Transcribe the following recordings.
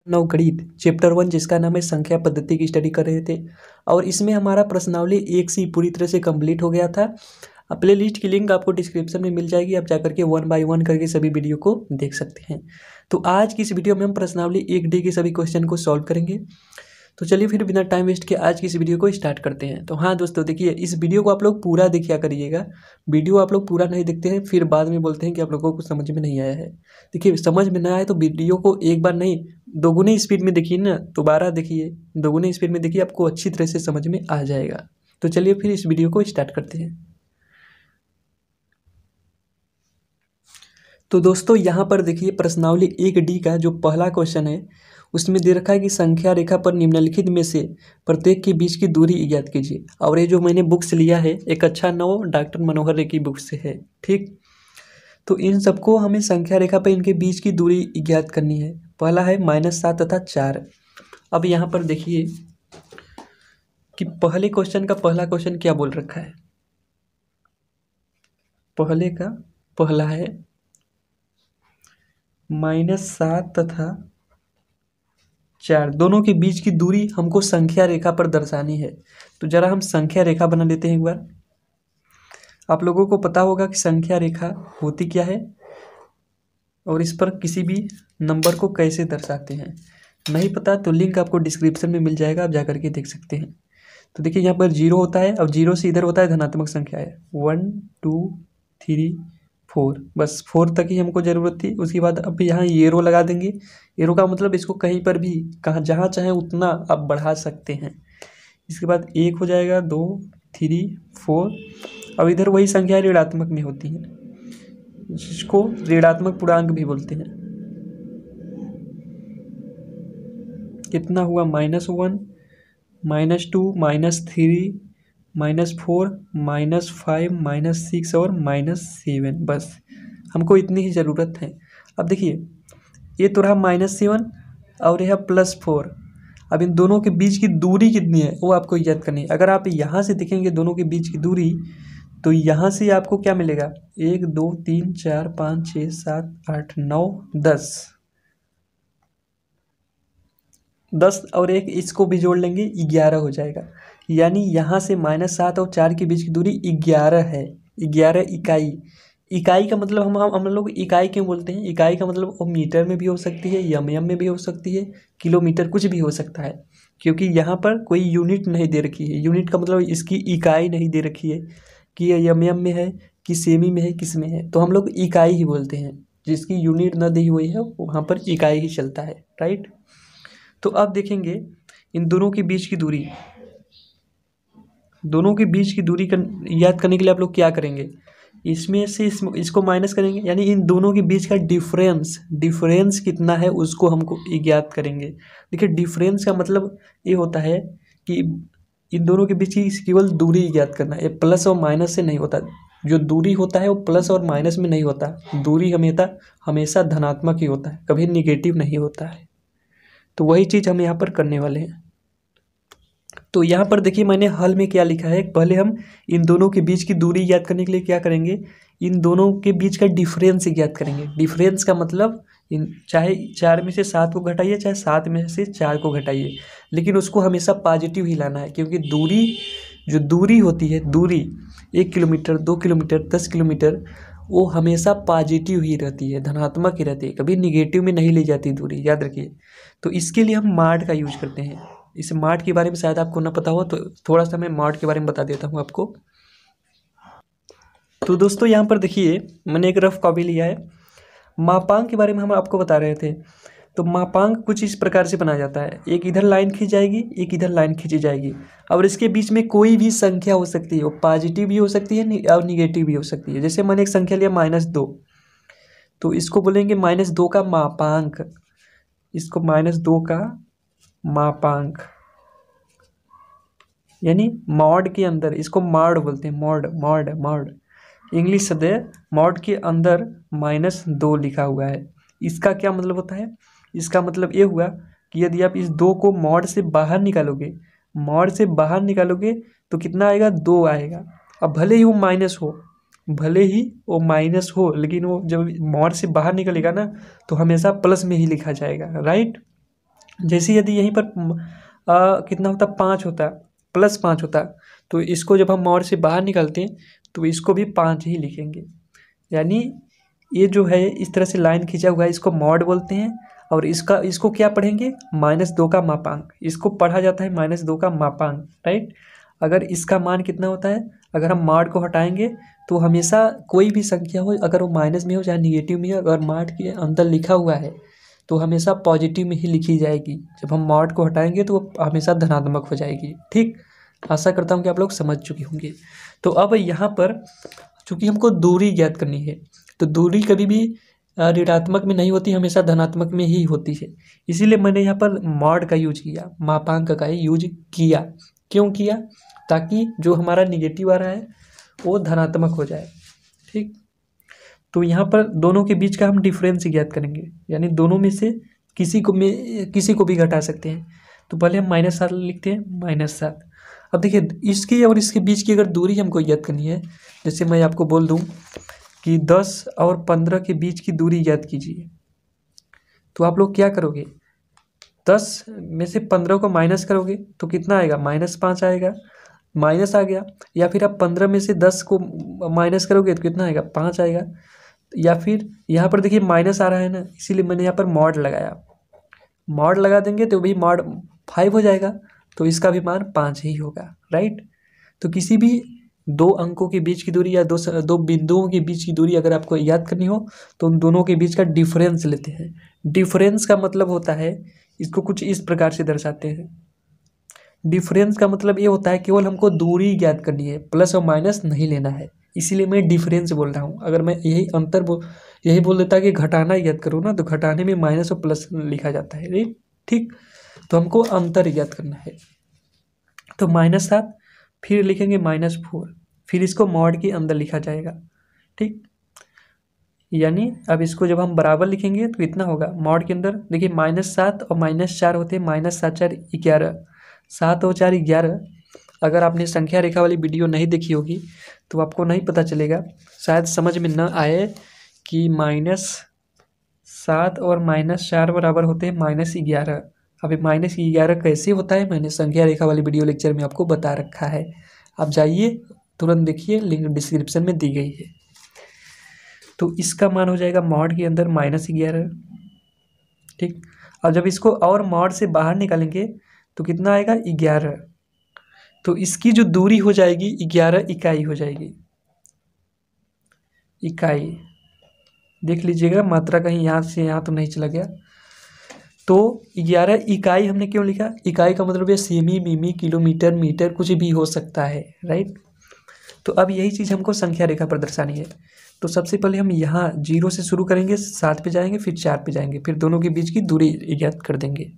नवगणित chapter 1 जिसका नाम है संख्या पद्धति की स्टडी कर रहे थे और इसमें हमारा प्रश्नावली 1 से पूरी तरह से कंप्लीट हो गया था। प्ले लिस्ट की लिंक आपको डिस्क्रिप्शन में मिल जाएगी, आप जाकर के 1 बाय 1 करके सभी वीडियो को देख सकते हैं। तो आज की इस वीडियो में हम प्रश्नावली 1D के सभी क्वेश्चन को सॉल्व करेंगे। तो चलिए फिर बिना टाइम वेस्ट के आज की इस वीडियो को स्टार्ट करते हैं। तो हाँ दोस्तों, देखिए इस वीडियो को आप लोग पूरा देखिया करिएगा। वीडियो आप लोग पूरा नहीं देखते हैं फिर बाद में बोलते हैं कि आप लोगों को समझ में नहीं आया है। देखिए समझ में ना आए तो वीडियो को एक बार नहीं दोगुनी स्पीड में देखिए ना, दोबारा देखिए, दोगुनी स्पीड में देखिए, आपको अच्छी तरह से समझ में आ जाएगा। तो चलिए फिर इस वीडियो को स्टार्ट करते हैं। तो दोस्तों यहाँ पर देखिए प्रश्नावली 1D का जो पहला क्वेश्चन है उसमें दे रखा है कि संख्या रेखा पर निम्नलिखित में से प्रत्येक के बीच की दूरी ज्ञात कीजिए। और ये जो मैंने बुक्स लिया है एक अच्छा 9 डॉक्टर मनोहर रे की बुक से है, ठीक। तो इन सबको हमें संख्या रेखा पर इनके बीच की दूरी ज्ञात करनी है। पहला है -7 तथा 4। अब यहाँ पर देखिए कि पहले क्वेश्चन का पहला क्वेश्चन क्या बोल रखा है। पहले का पहला है -7 तथा 4 दोनों के बीच की दूरी हमको संख्या रेखा पर दर्शानी है। तो जरा हम संख्या रेखा बना लेते हैं एक बार। आप लोगों को पता होगा कि संख्या रेखा होती क्या है और इस पर किसी भी नंबर को कैसे दर्शाते हैं। नहीं पता तो लिंक आपको डिस्क्रिप्शन में मिल जाएगा, आप जाकर के देख सकते हैं। तो देखिए यहाँ पर 0 होता है, अब 0 से इधर होता है धनात्मक संख्या है 1 2 3 4, बस 4 तक ही हमको ज़रूरत थी। उसके बाद अब यहाँ एरो लगा देंगे। एरो का मतलब इसको कहीं पर भी कहाँ जहाँ चाहे उतना आप बढ़ा सकते हैं। इसके बाद 1 हो जाएगा, 2 3 4। अब इधर वही संख्या ऋणात्मक में होती है, जिसको ऋणात्मक पूर्णांक भी बोलते हैं। कितना हुआ -1 -2 -3 -4 -5 -6 और -7, बस हमको इतनी ही ज़रूरत है। अब देखिए ये तो रहा -7 और यह +4। अब इन दोनों के बीच की दूरी कितनी है वो आपको याद करनी है। अगर आप यहाँ से देखेंगे दोनों के बीच की दूरी तो यहाँ से आपको क्या मिलेगा 1 2 3 4 5 6 7 8 9 10 और 1 इसको भी जोड़ लेंगे 11 हो जाएगा। यानी यहाँ से -7 और 4 के बीच की दूरी 11 है। 11 इकाई। इकाई का मतलब हम लोग इकाई क्यों बोलते हैं, इकाई का मतलब वो मीटर में भी हो सकती है, एम में भी हो सकती है, किलोमीटर, कुछ भी हो सकता है। क्योंकि यहाँ पर कोई यूनिट नहीं दे रखी है। यूनिट का मतलब इसकी इकाई नहीं दे रखी है कि ये एम में है कि सेमी में है, किस में है। तो हम लोग इकाई ही बोलते हैं। जिसकी यूनिट न दी हुई है वहाँ पर इकाई ही चलता है, राइट। तो अब देखेंगे इन दोनों के बीच की दूरी, दोनों के बीच की दूरी याद करने के लिए आप लोग क्या करेंगे, इसमें से इसको माइनस करेंगे। यानी इन दोनों के बीच का डिफरेंस कितना है उसको हमको ज्ञात करेंगे। देखिए डिफरेंस का मतलब ये होता है कि इन दोनों के बीच की केवल दूरी ज्ञात करना है। प्लस और माइनस से नहीं होता। जो दूरी होता है वो प्लस और माइनस में नहीं होता। दूरी हमेशा धनात्मक ही होता है, कभी निगेटिव नहीं होता है। तो वही चीज़ हम यहाँ पर करने वाले हैं। तो यहाँ पर देखिए मैंने हल में क्या लिखा है। पहले हम इन दोनों के बीच की दूरी ज्ञात करने के लिए क्या करेंगे, इन दोनों के बीच का डिफरेंस ज्ञात करेंगे। डिफरेंस का मतलब चाहे 4 में से 7 को घटाइए, चाहे 7 में से 4 को घटाइए, लेकिन उसको हमेशा पॉजिटिव ही लाना है। क्योंकि जो दूरी होती है, दूरी 1 किलोमीटर 2 किलोमीटर 10 किलोमीटर, वो हमेशा पॉजिटिव ही रहती है, धनात्मक ही रहती है, कभी निगेटिव में नहीं ले जाती दूरी, याद रखिए। तो इसके लिए हम माड का यूज करते हैं। इस माड के बारे में शायद आपको ना पता हो तो थोड़ा सा मैं माड के बारे में बता देता हूँ आपको। तो दोस्तों यहाँ पर देखिए मैंने एक रफ कॉपी लिया है। मापांक के बारे में हम आपको बता रहे थे। तो मापांक कुछ इस प्रकार से बनाया जाता है। एक इधर लाइन खींची जाएगी, एक इधर लाइन खींची जाएगी, और इसके बीच में कोई भी संख्या हो सकती है। वो पॉजिटिव भी हो सकती है और निगेटिव भी हो सकती है। जैसे मैंने एक संख्या लिया -2, तो इसको बोलेंगे -2 का मापांक। इसको -2 का मापांक, यानी मॉड के अंदर, इसको मॉड बोलते हैं। मॉड इंग्लिश शब्द है। मॉड के अंदर -2 लिखा हुआ है। इसका क्या मतलब होता है, इसका मतलब ये हुआ कि यदि आप इस 2 को मॉड से बाहर निकालोगे, तो कितना आएगा, 2 आएगा। अब भले ही वो माइनस हो, लेकिन वो जब मॉड से बाहर निकलेगा ना तो हमेशा प्लस में ही लिखा जाएगा, राइट। जैसे यदि यहीं पर कितना होता, 5 होता, +5 होता, तो इसको जब हम मॉड से बाहर निकालते हैं तो इसको भी 5 ही लिखेंगे। यानी ये जो है इस तरह से लाइन खींचा हुआ है, इसको मॉड बोलते हैं। और इसको क्या पढ़ेंगे, -2 का मापांक, इसको पढ़ा जाता है -2 का मापांक, राइट। अगर इसका मान कितना होता है, अगर हम मॉड को हटाएंगे तो हमेशा कोई भी संख्या हो, अगर वो माइनस में हो चाहे निगेटिव में हो, अगर मॉड के अंदर लिखा हुआ है तो हमेशा पॉजिटिव में ही लिखी जाएगी। जब हम मॉड को हटाएंगे तो वो हमेशा धनात्मक हो जाएगी। ठीक, आशा करता हूँ कि आप लोग समझ चुके होंगे। तो अब यहाँ पर चूंकि हमको दूरी ज्ञात करनी है, तो दूरी कभी भी ऋणात्मक में नहीं होती, हमेशा धनात्मक में ही होती है। इसीलिए मैंने यहाँ पर मॉड का यूज किया, मापांक का यूज किया। क्यों किया, ताकि जो हमारा निगेटिव आ रहा है वो धनात्मक हो जाए। ठीक, तो यहाँ पर दोनों के बीच का हम डिफरेंस ज्ञात करेंगे, यानी दोनों में से किसी को भी घटा सकते हैं। तो पहले हम -7 लिखते हैं, -7। अब देखिए इसकी और इसके बीच की अगर दूरी हमको ज्ञात करनी है, जैसे मैं आपको बोल दूं कि 10 और 15 के बीच की दूरी ज्ञात कीजिए, तो आप लोग क्या करोगे, 10 में से 15 को माइनस करोगे तो कितना आएगा, -5 आएगा, माइनस आ गया। या फिर आप 15 में से 10 को माइनस करोगे तो कितना आएगा, 5 आएगा। या फिर यहाँ पर देखिए माइनस आ रहा है ना, इसीलिए मैंने यहाँ पर मॉड लगाया। मॉड लगा देंगे तो भी मॉड 5 हो जाएगा, तो इसका भी मान 5 ही होगा, राइट। तो किसी भी दो अंकों के बीच की दूरी या दो बिंदुओं के बीच की दूरी अगर आपको याद करनी हो तो उन दोनों के बीच का डिफरेंस लेते हैं। डिफरेंस का मतलब होता है, इसको कुछ इस प्रकार से दर्शाते हैं। डिफरेंस का मतलब ये होता है केवल हमको दूरी ज्ञात करनी है, प्लस और माइनस नहीं लेना है, इसीलिए मैं डिफरेंस बोल रहा हूँ। अगर मैं यही बोल देता कि घटाना ज्ञात करो ना, तो घटाने में माइनस और प्लस लिखा जाता है, राइट। ठीक, तो हमको अंतर ज्ञात करना है, तो -7, फिर लिखेंगे -4, फिर इसको मॉड के अंदर लिखा जाएगा। ठीक, यानी अब इसको जब हम बराबर लिखेंगे तो इतना होगा, मॉड के अंदर देखिए -7 और -4 होते हैं, -7 4 11, 7 और 4 11। अगर आपने संख्या रेखा वाली वीडियो नहीं देखी होगी तो आपको नहीं पता चलेगा, शायद समझ में न आए कि -7 और -4 बराबर होते हैं -11। अभी -11 कैसे होता है, मैंने संख्या रेखा वाली वीडियो लेक्चर में आपको बता रखा है, आप जाइए तुरंत देखिए, लिंक डिस्क्रिप्शन में दी गई है। तो इसका मान हो जाएगा मॉड के अंदर -11। ठीक, और जब इसको और मॉड से बाहर निकालेंगे तो कितना आएगा, 11। तो इसकी जो दूरी हो जाएगी 11 इकाई हो जाएगी। इकाई देख लीजिएगा, मात्रा कहीं यहाँ से यहाँ तो नहीं चला गया। तो 11 इकाई हमने क्यों लिखा, इकाई का मतलब ये सेमी, मिमी, किलोमीटर, मीटर कुछ भी हो सकता है, राइट। तो अब यही चीज़ हमको संख्या रेखा पर दर्शानी है। तो सबसे पहले हम यहाँ 0 से शुरू करेंगे, 7 पे जाएंगे, फिर 4 पे जाएंगे, फिर दोनों के बीच की दूरी ज्ञात कर देंगे।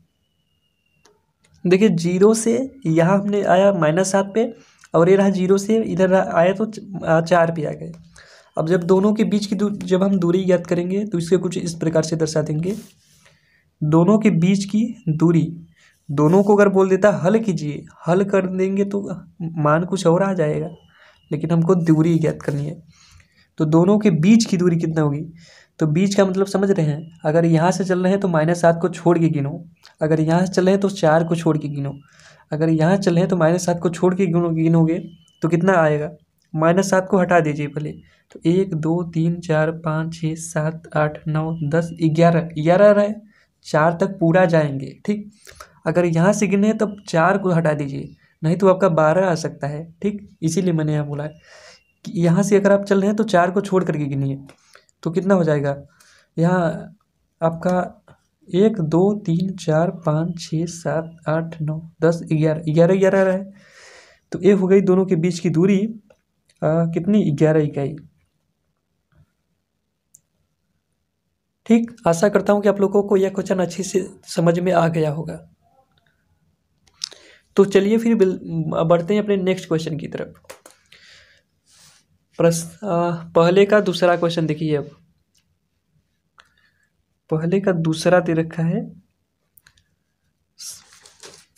देखिए 0 से यहाँ हमने आया -7 पे, और ये रहा 0 से इधर आया तो 4 पे आ गए। अब जब दोनों के बीच की जब हम दूरी ज्ञात करेंगे तो इसके कुछ इस प्रकार से दर्शा देंगे, दोनों के बीच की दूरी, दोनों को अगर बोल देता हल कीजिए, हल कर देंगे तो मान कुछ और आ जाएगा, लेकिन हमको दूरी ज्ञात करनी है। तो दोनों के बीच की दूरी कितना होगी, तो बीच का मतलब समझ रहे हैं, अगर यहाँ से चल रहे हैं तो -7 को छोड़ के गिनो, अगर यहाँ से चल रहे हैं तो 4 को छोड़ के गिनो, अगर यहाँ चल रहे हैं तो -7 को छोड़ के गिनोगे तो कितना आएगा, -7 को हटा दीजिए पहले, तो 1 2 3 4 5 6 7 8 9 10 11 11 रहे, 4 तक पूरा जाएंगे। ठीक, अगर यहाँ से गिने तब 4 को हटा दीजिए, नहीं तो आपका 12 आ सकता है। ठीक, इसीलिए मैंने यहाँ बोला कि यहाँ से अगर आप चल रहे हैं तो 4 को छोड़ करके गिनिए, तो कितना हो जाएगा, यहाँ आपका 1 2 3 4 5 6 7 8 9 10 11 11 11 रहे, तो ये हो गई दोनों के बीच की दूरी कितनी, 11 इकाई। ठीक, आशा करता हूँ कि आप लोगों को यह क्वेश्चन अच्छे से समझ में आ गया होगा। तो चलिए फिर बढ़ते हैं अपने नेक्स्ट क्वेश्चन की तरफ। पहले का दूसरा क्वेश्चन देखिए। अब पहले का दूसरा दे रखा है,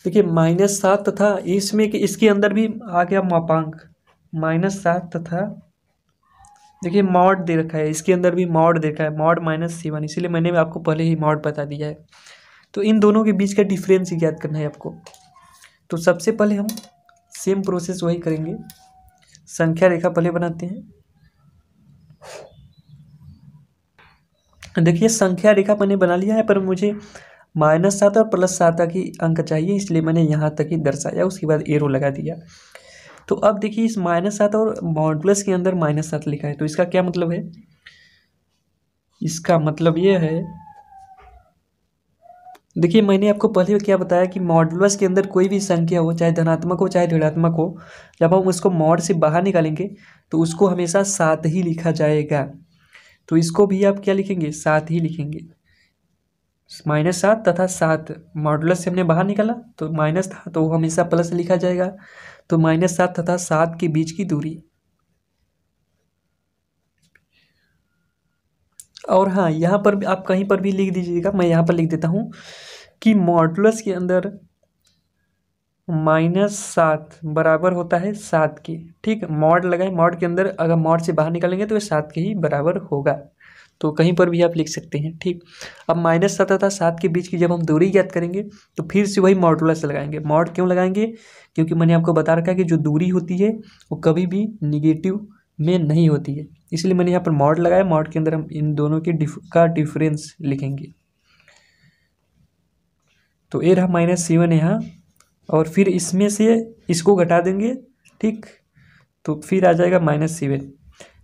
देखिए -7 तथा इसमें कि इसके अंदर भी आ गया मापांक -7 तथा देखिए मॉड दे रखा है, इसके अंदर भी मॉड देखा है, मॉड -7, इसीलिए मैंने आपको पहले ही मॉड बता दिया है। तो इन दोनों के बीच का डिफरेंस ज्ञात करना है आपको। तो सबसे पहले हम सेम प्रोसेस वही करेंगे, संख्या रेखा पहले बनाते हैं। देखिए संख्या रेखा मैंने बना लिया है, पर मुझे -7 और +7 तक ही अंक चाहिए, इसलिए मैंने यहाँ तक ही दर्शाया, उसके बाद एरो लगा दिया। तो अब देखिए इस -7 और मॉडुलस के अंदर -7 लिखा है, तो इसका क्या मतलब है? इसका मतलब ये है, देखिए मैंने आपको पहले क्या बताया कि मॉडुलस के अंदर कोई भी संख्या हो, चाहे धनात्मक हो चाहे ऋणात्मक हो, जब हम उसको मॉड से बाहर निकालेंगे तो उसको हमेशा 7 ही लिखा जाएगा। तो इसको भी आप क्या लिखेंगे? 7 ही लिखेंगे। -7 तथा 7 मॉडुलस से हमने बाहर निकाला तो माइनस था, तो हमेशा प्लस लिखा जाएगा। तो -7 तथा 7 के बीच की दूरी। और हाँ, यहाँ पर आप कहीं पर भी लिख दीजिएगा, मैं यहाँ पर लिख देता हूँ कि मॉडुलस के अंदर -7 बराबर होता है 7 के। ठीक, मॉड लगाए, मॉड के अंदर अगर मॉड से बाहर निकालेंगे तो ये 7 के ही बराबर होगा। तो कहीं पर भी आप लिख सकते हैं। ठीक, अब -7 तथा 7 के बीच की जब हम दूरी ज्ञात करेंगे तो फिर से वही मॉडुलस लगाएंगे। मॉड क्यों लगाएंगे? क्योंकि मैंने आपको बता रखा है कि जो दूरी होती है वो कभी भी निगेटिव में नहीं होती है, इसलिए मैंने यहाँ पर मॉड लगाया। मॉड के अंदर हम इन दोनों के डिफरेंस लिखेंगे। तो ये रहा -7 यहाँ, और फिर इसमें से इसको घटा देंगे। ठीक, तो फिर आ जाएगा -7।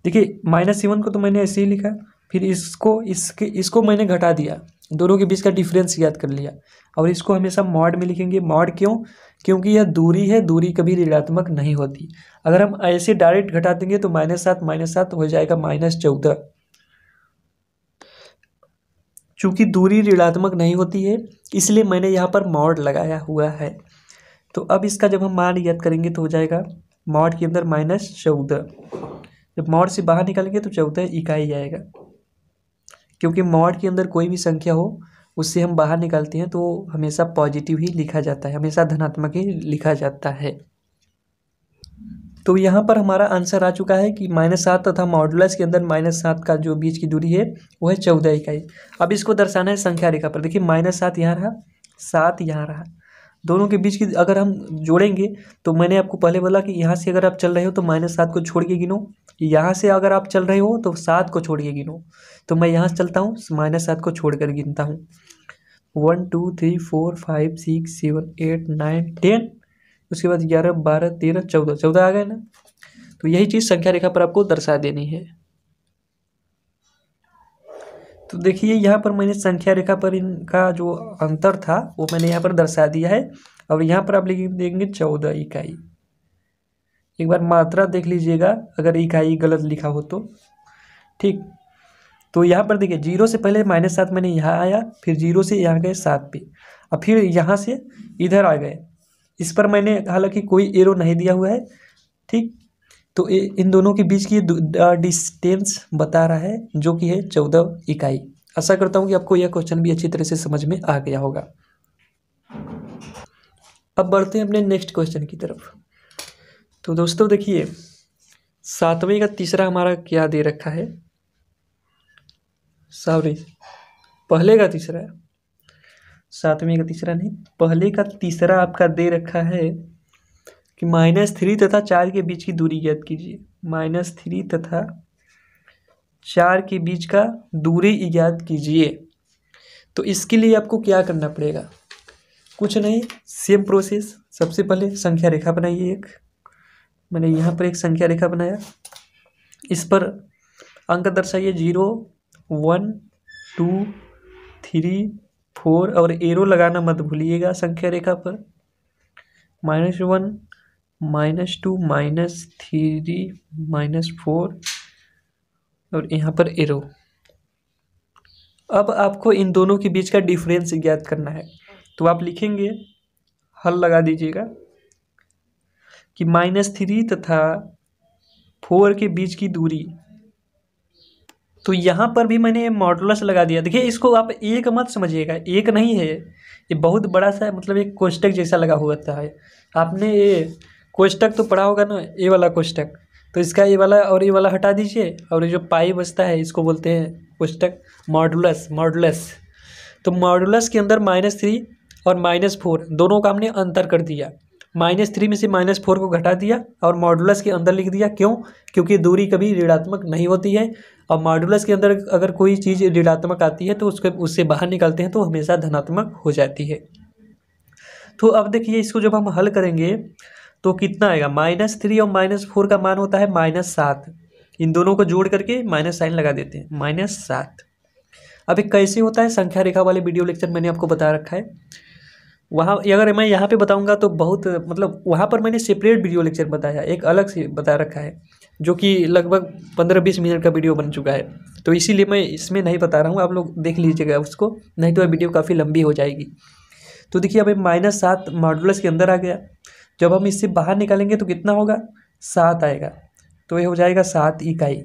देखिए -7 को तो मैंने ऐसे ही लिखा, फिर इसको मैंने घटा दिया, दोनों के बीच का डिफरेंस याद कर लिया। और इसको हमेशा मॉड में लिखेंगे। मॉड क्यों? क्योंकि यह दूरी है, दूरी कभी ऋणात्मक नहीं होती। अगर हम ऐसे डायरेक्ट घटा देंगे तो -7 हो जाएगा -14। चूंकि दूरी ऋणात्मक नहीं होती है, इसलिए मैंने यहाँ पर मॉड लगाया हुआ है। तो अब इसका जब हम मान याद करेंगे तो हो जाएगा मॉड के अंदर -14। जब मॉड से बाहर निकालेंगे तो 14 इकाई आएगा, क्योंकि मॉड के अंदर कोई भी संख्या हो उससे हम बाहर निकालते हैं तो हमेशा पॉजिटिव ही लिखा जाता है, हमेशा धनात्मक ही लिखा जाता है। तो यहाँ पर हमारा आंसर आ चुका है कि -7 तथा मॉडुलस के अंदर -7 का जो बीच की दूरी है वो है 14 इकाई। अब इसको दर्शाना है संख्या रेखा पर। देखिए -7 यहाँ रहा, 7 यहाँ रहा, दोनों के बीच की अगर हम जोड़ेंगे तो मैंने आपको पहले बोला कि यहाँ से अगर आप चल रहे हो तो -7 को छोड़ के गिनो, यहाँ से अगर आप चल रहे हो तो 7 को छोड़ के गिनो। तो मैं यहाँ से चलता हूँ, -7 को छोड़ कर गिनता हूँ। 1 2 3 4 5 6 7 8 9 10, उसके बाद 11 12 13 14 आ गए ना। तो यही चीज़ संख्या रेखा पर आपको दर्शा देनी है। तो देखिए यहाँ पर मैंने संख्या रेखा पर इनका जो अंतर था वो मैंने यहाँ पर दर्शा दिया है। और यहाँ पर आप लिख देंगे 14 इकाई। एक बार मात्रा देख लीजिएगा अगर इकाई गलत लिखा हो तो। ठीक, तो यहाँ पर देखिए 0 से पहले -7 मैंने यहाँ आया, फिर 0 से यहाँ गए 7 पे, अब फिर यहाँ से इधर आ गए। इस पर मैंने हालांकि कोई एरो नहीं दिया हुआ है। ठीक, तो इन दोनों के बीच की डिस्टेंस बता रहा है जो कि है 14 इकाई। आशा करता हूँ कि आपको यह क्वेश्चन भी अच्छी तरह से समझ में आ गया होगा। अब बढ़ते हैं अपने नेक्स्ट क्वेश्चन की तरफ। तो दोस्तों देखिए 7वें का तीसरा हमारा क्या दे रखा है, सॉरी पहले का तीसरा, 7वें का तीसरा नहीं, पहले का तीसरा आपका दे रखा है कि -3 तथा 4 के बीच की दूरी ज्ञात कीजिए। -3 तथा 4 के बीच का दूरी ज्ञात कीजिए। तो इसके लिए आपको क्या करना पड़ेगा? कुछ नहीं, सेम प्रोसेस। सबसे पहले संख्या रेखा बनाइए एक। मैंने यहाँ पर एक संख्या रेखा बनाया, इस पर अंक दर्शाइए 0 1 2 3 4, और एरो लगाना मत भूलिएगा संख्या रेखा पर। -1 -2 -3 -4, और यहाँ पर एरो। अब आपको इन दोनों के बीच का डिफरेंस ज्ञात करना है। तो आप लिखेंगे, हल लगा दीजिएगा कि -3 तथा 4 के बीच की दूरी। तो यहाँ पर भी मैंने मॉडुलस लगा दिया। देखिए इसको आप एक मत समझिएगा, एक नहीं है ये, बहुत बड़ा सा मतलब एक कोष्टक जैसा लगा हुआ है। आपने ये कोष्टक तो पढ़ा होगा ना, ये वाला कोष्टक। तो इसका ये वाला और ये वाला हटा दीजिए, और ये जो पाई बचता है इसको बोलते हैं कोष्टक, मॉडुलस। तो मॉडुलस के अंदर -3 और -4 दोनों का हमने अंतर कर दिया। -3 में से -4 को घटा दिया और मॉडुलस के अंदर लिख दिया। क्यों? क्योंकि दूरी कभी ऋणात्मक नहीं होती है और मॉडुलस के अंदर अगर कोई चीज़ ऋणात्मक आती है तो उससे बाहर निकालते हैं तो हमेशा धनात्मक हो जाती है। तो अब देखिए इसको जब हम हल करेंगे तो कितना आएगा, -3 और -4 का मान होता है -7। इन दोनों को जोड़ करके माइनस साइन लगा देते हैं, -7। अब एक कैसे होता है, संख्या रेखा वाले वीडियो लेक्चर मैंने आपको बता रखा है। वहाँ अगर मैं यहाँ पे बताऊँगा तो बहुत मतलब वहाँ पर मैंने सेपरेट वीडियो लेक्चर बताया, एक अलग से बता रखा है जो कि लगभग 15-20 मिनट का वीडियो बन चुका है। तो इसीलिए मैं इसमें नहीं बता रहा हूँ, आप लोग देख लीजिएगा उसको, नहीं तो वीडियो काफ़ी लंबी हो जाएगी। तो देखिए अब -7 मॉडुलस के अंदर आ गया। जब हम इससे बाहर निकालेंगे तो कितना होगा, 7 आएगा। तो ये हो जाएगा 7 इकाई।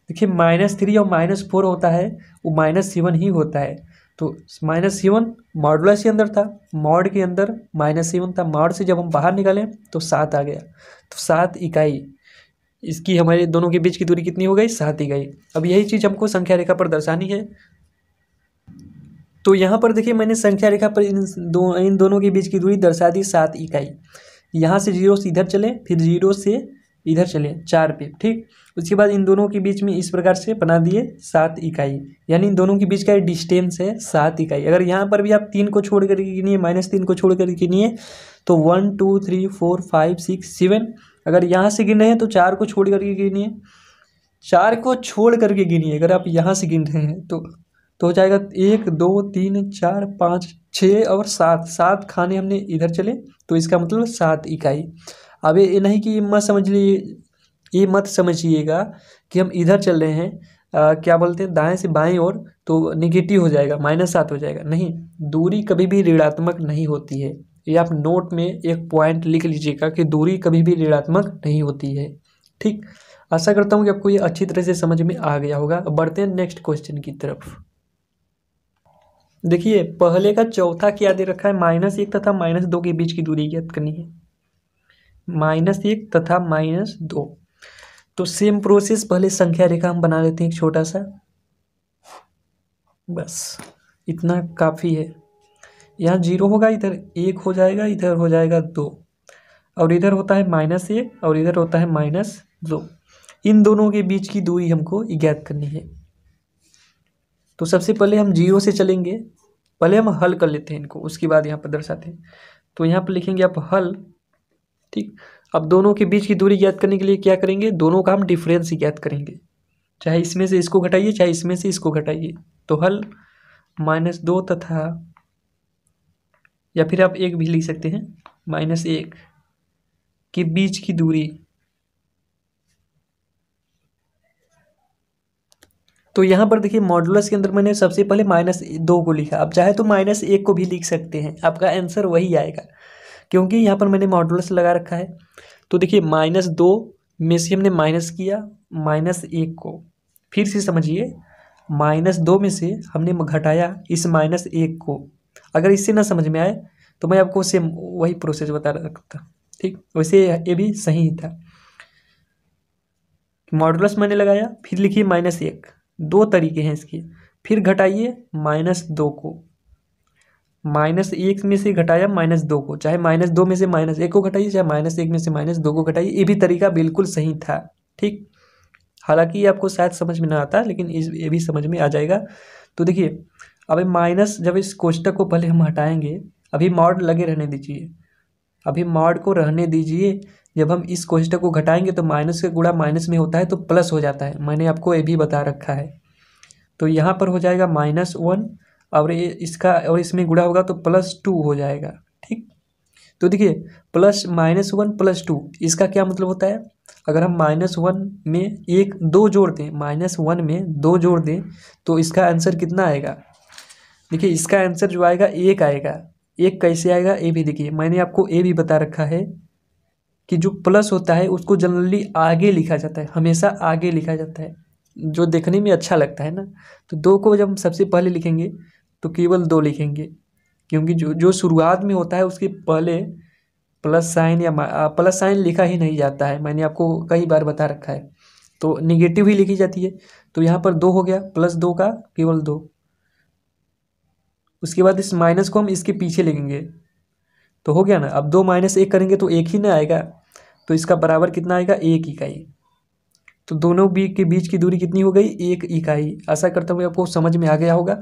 देखिए -3 और -4 होता है वो -7 ही होता है। तो -7 मॉडुलस के अंदर था, मॉड के अंदर -7 था, मॉड से जब हम बाहर निकालें तो 7 आ गया। तो 7 इकाई, इसकी हमारे दोनों के बीच की दूरी कितनी हो गई, 7 इकाई। अब यही चीज़ हमको संख्या रेखा पर दर्शानी है। तो यहाँ पर देखिए मैंने संख्या रेखा पर इन दोनों के बीच की दूरी दर्शा दी 7 इकाई। यहाँ से 0 से इधर चले, फिर 0 से इधर चले 4 पे, ठीक। उसके बाद इन दोनों के बीच में इस प्रकार से बना दिए 7 इकाई, यानी इन दोनों के बीच का डिस्टेंस है 7 इकाई। अगर यहाँ पर भी आप 3 को छोड़ करके गिनिए, -3 को छोड़ करके गिनिए तो 1 2 3 4 5 6 7। अगर यहाँ से गिन रहे हैं तो 4 को छोड़ करके गिनिए, 4 को छोड़ करके गिनिए। अगर आप यहाँ से गिन रहे हैं तो हो जाएगा 1 2 3 4 5 6 और 7 खाने हमने इधर चले, तो इसका मतलब 7 इकाई। अब ये नहीं कि ये मत समझिएगा कि हम इधर चल रहे हैं, क्या बोलते हैं, दाएं से बाएं ओर, तो नेगेटिव हो जाएगा, -7 हो जाएगा। नहीं, दूरी कभी भी ऋणात्मक नहीं होती है। ये आप नोट में एक पॉइंट लिख लीजिएगा कि दूरी कभी भी ऋणात्मक नहीं होती है, ठीक। आशा करता हूँ कि आपको ये अच्छी तरह से समझ में आ गया होगा। अब बढ़ते हैं नेक्स्ट क्वेश्चन की तरफ। देखिए पहले का चौथा क्या दे रखा है, -1 तथा -2 के बीच की दूरी ज्ञात करनी है। -1 तथा -2, तो सेम प्रोसेस, पहले संख्या रेखा हम बना लेते हैं एक छोटा सा, बस इतना काफ़ी है। यहाँ 0 होगा, इधर 1 हो जाएगा, इधर हो जाएगा 2, और इधर होता है -1 और इधर होता है -2। इन दोनों के बीच की दूरी हमको ज्ञात करनी है। तो सबसे पहले हम 0 से चलेंगे, पहले हम हल कर लेते हैं इनको, उसके बाद यहाँ पर दर्शाते हैं। तो यहाँ पर लिखेंगे आप हल, ठीक। अब दोनों के बीच की दूरी ज्ञात करने के लिए क्या करेंगे, दोनों का हम डिफरेंस ज्ञात करेंगे, चाहे इसमें से इसको घटाइए चाहे इसमें से इसको घटाइए। तो हल -2 तथा, या फिर आप 1 भी लिख सकते हैं, -1 के बीच की दूरी। तो यहाँ पर देखिए मॉडुलस के अंदर मैंने सबसे पहले -2 को लिखा, अब चाहे तो -1 को भी लिख सकते हैं, आपका आंसर वही आएगा, क्योंकि यहाँ पर मैंने मॉडुलस लगा रखा है। तो देखिए -2 में से हमने माइनस किया -1 को, फिर से समझिए, -2 में से हमने घटाया इस -1 को। अगर इससे ना समझ में आए तो मैं आपको सेम वही प्रोसेस बता रखा था, ठीक। वैसे ये भी सही ही था। मॉडुलस मैंने लगाया, फिर लिखिए -1, 2 तरीके हैं इसके, फिर घटाइए -2 को, -1 में से घटाया -2 को, चाहे -2 में से -1 को घटाइए, चाहे -1 में से -2 को घटाइए, ये भी तरीका बिल्कुल सही था, ठीक। हालांकि आपको शायद समझ में ना आता, लेकिन ये भी समझ में आ जाएगा। तो देखिए अब माइनस, जब इस कोष्टक को पहले हम हटाएंगे, अभी मॉड लगे रहने दीजिए, अभी मॉड को रहने दीजिए। जब हम इस कोष्टक को घटाएंगे तो माइनस का गुणा माइनस में होता है तो प्लस हो जाता है, मैंने आपको ये भी बता रखा है। तो यहाँ पर हो जाएगा -1 और ये इसका और इसमें गुणा होगा तो +2 हो जाएगा, ठीक। तो देखिए +(-1 + 2) इसका क्या मतलब होता है, अगर हम -1 में 2 जोड़ दें, -1 में 2 जोड़ दें तो इसका आंसर कितना आएगा। देखिए इसका आंसर जो आएगा 1 आएगा। 1 कैसे आएगा ये भी देखिए, मैंने आपको ये भी बता रखा है कि जो प्लस होता है उसको जनरली आगे लिखा जाता है, हमेशा आगे लिखा जाता है, जो देखने में अच्छा लगता है ना। तो 2 को जब हम सबसे पहले लिखेंगे तो केवल 2 लिखेंगे, क्योंकि जो शुरुआत में होता है उसके पहले प्लस साइन या प्लस साइन लिखा ही नहीं जाता है, मैंने आपको कई बार बता रखा है, तो निगेटिव ही लिखी जाती है। तो यहाँ पर 2 हो गया, +2 का केवल 2, उसके बाद इस माइनस को हम इसके पीछे लेंगे तो हो गया ना। अब 2 - 1 करेंगे तो 1 ही ना आएगा, तो इसका बराबर कितना आएगा, 1 इकाई। तो दोनों के बीच की दूरी कितनी हो गई, 1 इकाई। आशा करता हूँ आपको समझ में आ गया होगा।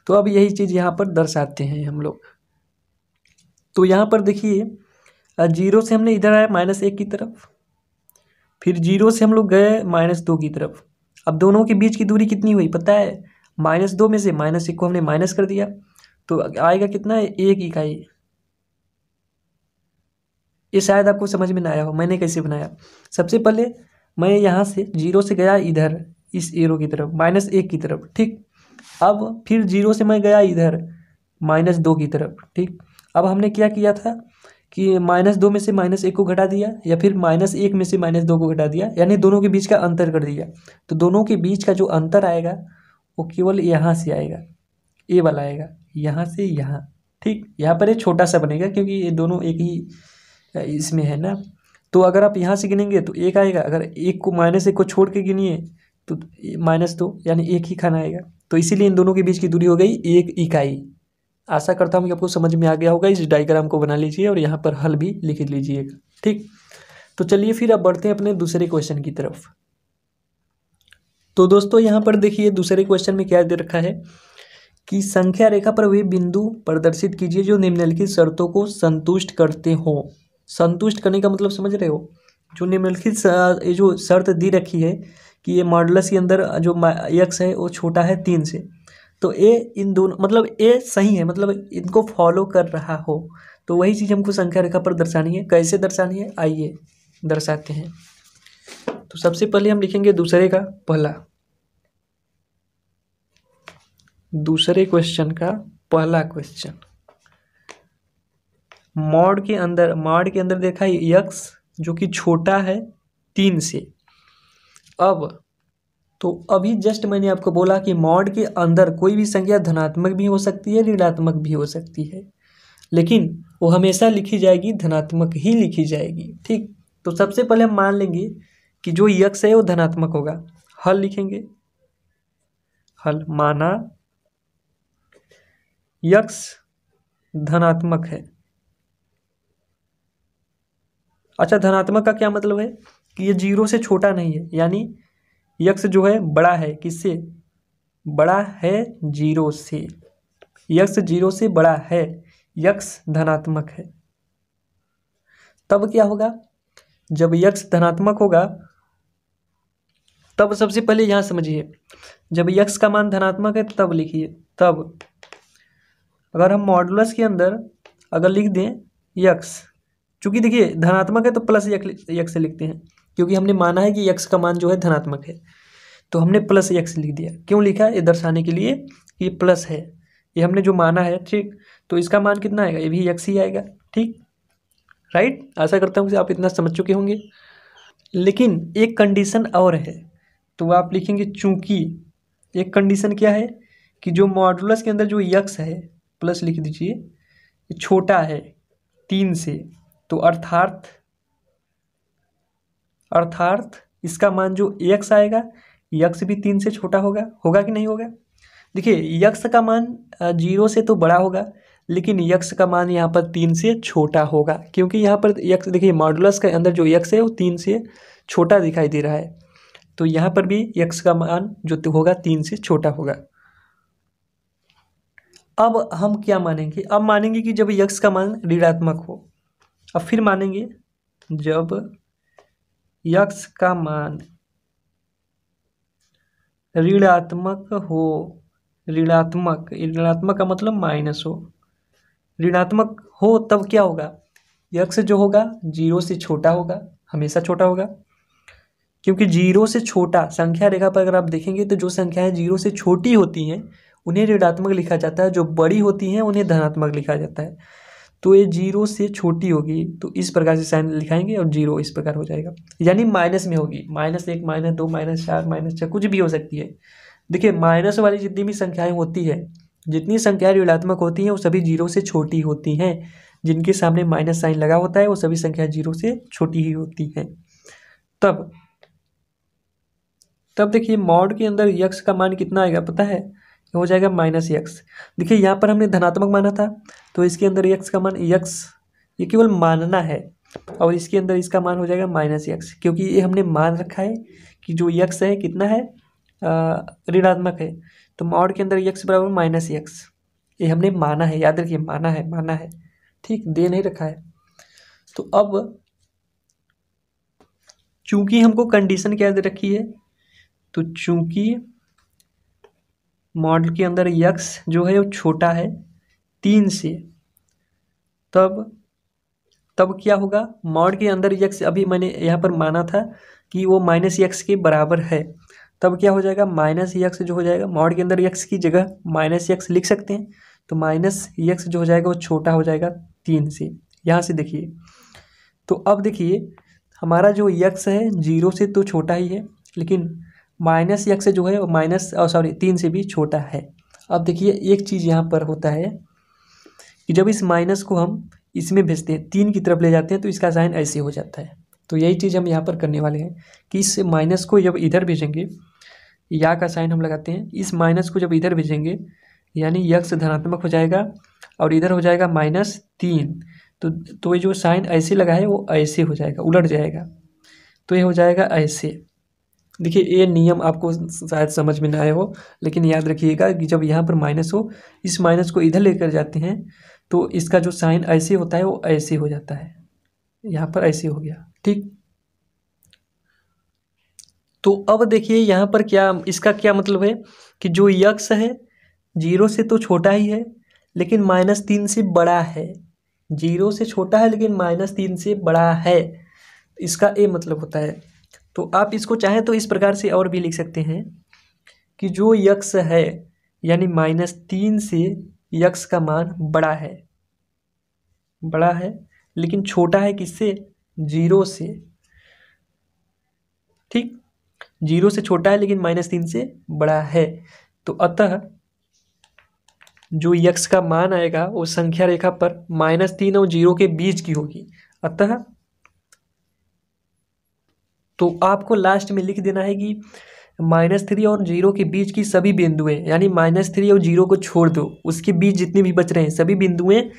तो अब यही चीज़ यहाँ पर दर्शाते हैं हम लोग। तो यहाँ पर देखिए 0 से हमने इधर आया -1 की तरफ, फिर 0 से हम लोग गए -2 की तरफ। अब दोनों के बीच की दूरी कितनी हुई पता है, -2 में से -1 को हमने माइनस कर दिया तो आएगा कितना है, 1 इकाई। ये शायद आपको समझ में ना आया हो मैंने कैसे बनाया। सबसे पहले मैं यहाँ से 0 से गया इधर इस एरो की तरफ -1 की तरफ, ठीक। अब फिर 0 से मैं गया इधर -2 की तरफ, ठीक। अब हमने क्या किया था कि -2 में से -1 को घटा दिया, या फिर -1 में से -2 को घटा दिया, यानी दोनों के बीच का अंतर कर दिया। तो दोनों के बीच का जो अंतर आएगा वो केवल यहाँ से आएगा, ये वाला आएगा, यहाँ से यहाँ, ठीक। यहाँ पर ये छोटा सा बनेगा क्योंकि ये दोनों एक ही इसमें है ना। तो अगर आप यहाँ से गिनेंगे तो 1 आएगा, अगर 1 को -1 को छोड़ के गिनिए तो -2, यानी 1 ही खाना आएगा। तो इसीलिए इन दोनों के बीच की दूरी हो गई 1 इकाई। आशा करता हूँ कि आपको समझ में आ गया होगा। इस डायग्राम को बना लीजिए और यहाँ पर हल भी लिख लीजिएगा, ठीक। तो चलिए फिर अब बढ़ते हैं अपने दूसरे क्वेश्चन की तरफ। तो दोस्तों यहाँ पर देखिए दूसरे क्वेश्चन में क्या दे रखा है कि संख्या रेखा पर वे बिंदु प्रदर्शित कीजिए जो निम्नलिखित शर्तों को संतुष्ट करते हो। संतुष्ट करने का मतलब समझ रहे हो, जो निम्नलिखित ये जो शर्त दी रखी है कि ये मॉडुलस के अंदर जो x है वो छोटा है 3 से, तो ए इन दोनों मतलब ए सही है, मतलब इनको फॉलो कर रहा हो। तो वही चीज़ हमको संख्या रेखा पर दर्शानी है। कैसे दर्शानी है आइए दर्शाते हैं। तो सबसे पहले हम लिखेंगे दूसरे का पहला, दूसरे क्वेश्चन का पहला क्वेश्चन। मॉड के अंदर देखा x जो कि छोटा है 3 से। अब तो अभी जस्ट मैंने आपको बोला कि मॉड के अंदर कोई भी संख्या धनात्मक भी हो सकती है ऋणात्मक भी हो सकती है, लेकिन वो हमेशा लिखी जाएगी धनात्मक ही लिखी जाएगी, ठीक। तो सबसे पहले हम मान लेंगे कि जो x है वो धनात्मक होगा। हल लिखेंगे, हल माना x धनात्मक है। अच्छा, धनात्मक का क्या मतलब है कि ये 0 से छोटा नहीं है, यानी x जो है बड़ा है किससे, बड़ा है 0 से। x 0 से बड़ा है, x धनात्मक है। तब क्या होगा, जब x धनात्मक होगा तब सबसे पहले यहाँ समझिए, जब x का मान धनात्मक है तब लिखिए। तब अगर हम मॉडुलस के अंदर अगर लिख दें x, चूंकि देखिए धनात्मक है तो प्लस x से लिखते हैं, क्योंकि हमने माना है कि x का मान जो है धनात्मक है, तो हमने प्लस x लिख दिया। क्यों लिखा, ये दर्शाने के लिए कि ये प्लस है, ये हमने जो माना है, ठीक। तो इसका मान कितना आएगा, ये भी x ही आएगा, ठीक, राइट। आशा करता हूँ कि आप इतना समझ चुके होंगे। लेकिन एक कंडीशन और है, तो आप लिखेंगे चूंकि, एक कंडीशन क्या है कि जो मॉडुलस के अंदर जो x है, प्लस लिख दीजिए, ये छोटा है 3 से, तो अर्थात इसका मान जो x आएगा, x भी 3 से छोटा होगा कि नहीं होगा। देखिए x का मान 0 से तो बड़ा होगा, लेकिन x का मान यहाँ पर 3 से छोटा होगा, क्योंकि यहाँ पर x देखिए मॉडुलस के अंदर जो x है वो 3 से छोटा दिखाई दे रहा है, तो यहाँ पर भी x का मान जो होगा 3 से छोटा होगा। अब हम क्या मानेंगे, अब मानेंगे कि जब x का मान ऋणात्मक हो। अब फिर मानेंगे जब x का मान ऋणात्मक हो, ऋणात्मक का मतलब माइनस हो, ऋणात्मक हो तब क्या होगा, x जो होगा 0 से छोटा होगा, हमेशा छोटा होगा, क्योंकि 0 से छोटा संख्या रेखा पर अगर आप देखेंगे तो जो संख्याएं 0 से छोटी होती हैं उन्हें ऋणात्मक लिखा जाता है, जो बड़ी होती हैं उन्हें धनात्मक लिखा जाता है। तो ये 0 से छोटी होगी तो इस प्रकार से साइन लिखाएंगे और 0 इस प्रकार हो जाएगा, यानी माइनस में होगी, -1 -2 -4 -6 कुछ भी हो सकती है। देखिए माइनस वाली जितनी भी संख्याएं होती है, जितनी संख्याएं ऋणात्मक होती हैं वो सभी 0 से छोटी होती हैं, जिनके सामने माइनस साइन लगा होता है वो सभी संख्याएं 0 से छोटी ही होती हैं। तब देखिए मॉड के अंदर x का मान कितना आएगा पता है, हो जाएगा माइनस एक्स। देखिए यहाँ पर हमने धनात्मक माना था, तो इसके अंदर एक्स का मान एक्स, ये केवल मानना है, और इसके अंदर इसका मान हो जाएगा माइनस एक्स, क्योंकि ये हमने मान रखा है कि जो एक्स है कितना है, ऋणात्मक है। तो मॉड के अंदर एक्स बराबर माइनस एक्स, ये हमने माना है, याद रखिए माना है, माना है, ठीक, दे नहीं रखा है। तो अब चूंकि हमको कंडीशन क्या दे रखी है, तो चूंकि मॉड के अंदर यक्स जो है वो छोटा है 3 से, तब क्या होगा, मॉड के अंदर यक्स अभी मैंने यहाँ पर माना था कि वो माइनस यक्स के बराबर है, तब क्या हो जाएगा, माइनस यक्स जो हो जाएगा, मॉड के अंदर यक्स की जगह माइनस यक्स लिख सकते हैं, तो माइनस यक्स जो हो जाएगा वो छोटा हो जाएगा 3 से। यहाँ से देखिए, तो अब देखिए हमारा जो यक्स है 0 से तो छोटा ही है, लेकिन माइनस यक्स जो है वो माइनस 3 से भी छोटा है। अब देखिए एक चीज़ यहाँ पर होता है कि जब इस माइनस को हम इसमें भेजते हैं, 3 की तरफ ले जाते हैं, तो इसका साइन ऐसे हो जाता है। तो यही चीज़ हम यहाँ पर करने वाले हैं कि इस माइनस को जब इधर भेजेंगे, या का साइन हम लगाते हैं, इस माइनस को जब इधर भेजेंगे यानी यक्स धनात्मक हो जाएगा और इधर हो जाएगा -3, तो ये जो साइन ऐसे लगा है वो ऐसे हो जाएगा, उलट जाएगा, तो ये हो जाएगा ऐसे। देखिए ये नियम आपको शायद समझ में ना आए हो, लेकिन याद रखिएगा कि जब यहाँ पर माइनस हो, इस माइनस को इधर लेकर जाते हैं तो इसका जो साइन ऐसे होता है वो ऐसे हो जाता है, यहाँ पर ऐसे हो गया, ठीक। तो अब देखिए यहाँ पर क्या, इसका क्या मतलब है कि जो यक्स है 0 से तो छोटा ही है लेकिन -3 से बड़ा है, 0 से छोटा है लेकिन -3 से बड़ा है, इसका ये मतलब होता है। तो आप इसको चाहें तो इस प्रकार से और भी लिख सकते हैं कि जो यक्स है यानी -3 से यक्स का मान बड़ा है लेकिन छोटा है किससे, 0 से, ठीक, 0 से छोटा है लेकिन -3 से बड़ा है। तो अतः जो यक्स का मान आएगा वो संख्या रेखा पर -3 और 0 के बीच की होगी। अतः तो आपको लास्ट में लिख देना है कि -3 और 0 के बीच की सभी बिंदुएं, यानी -3 और 0 को छोड़ दो, उसके बीच जितने भी बच रहे हैं सभी बिंदुएं,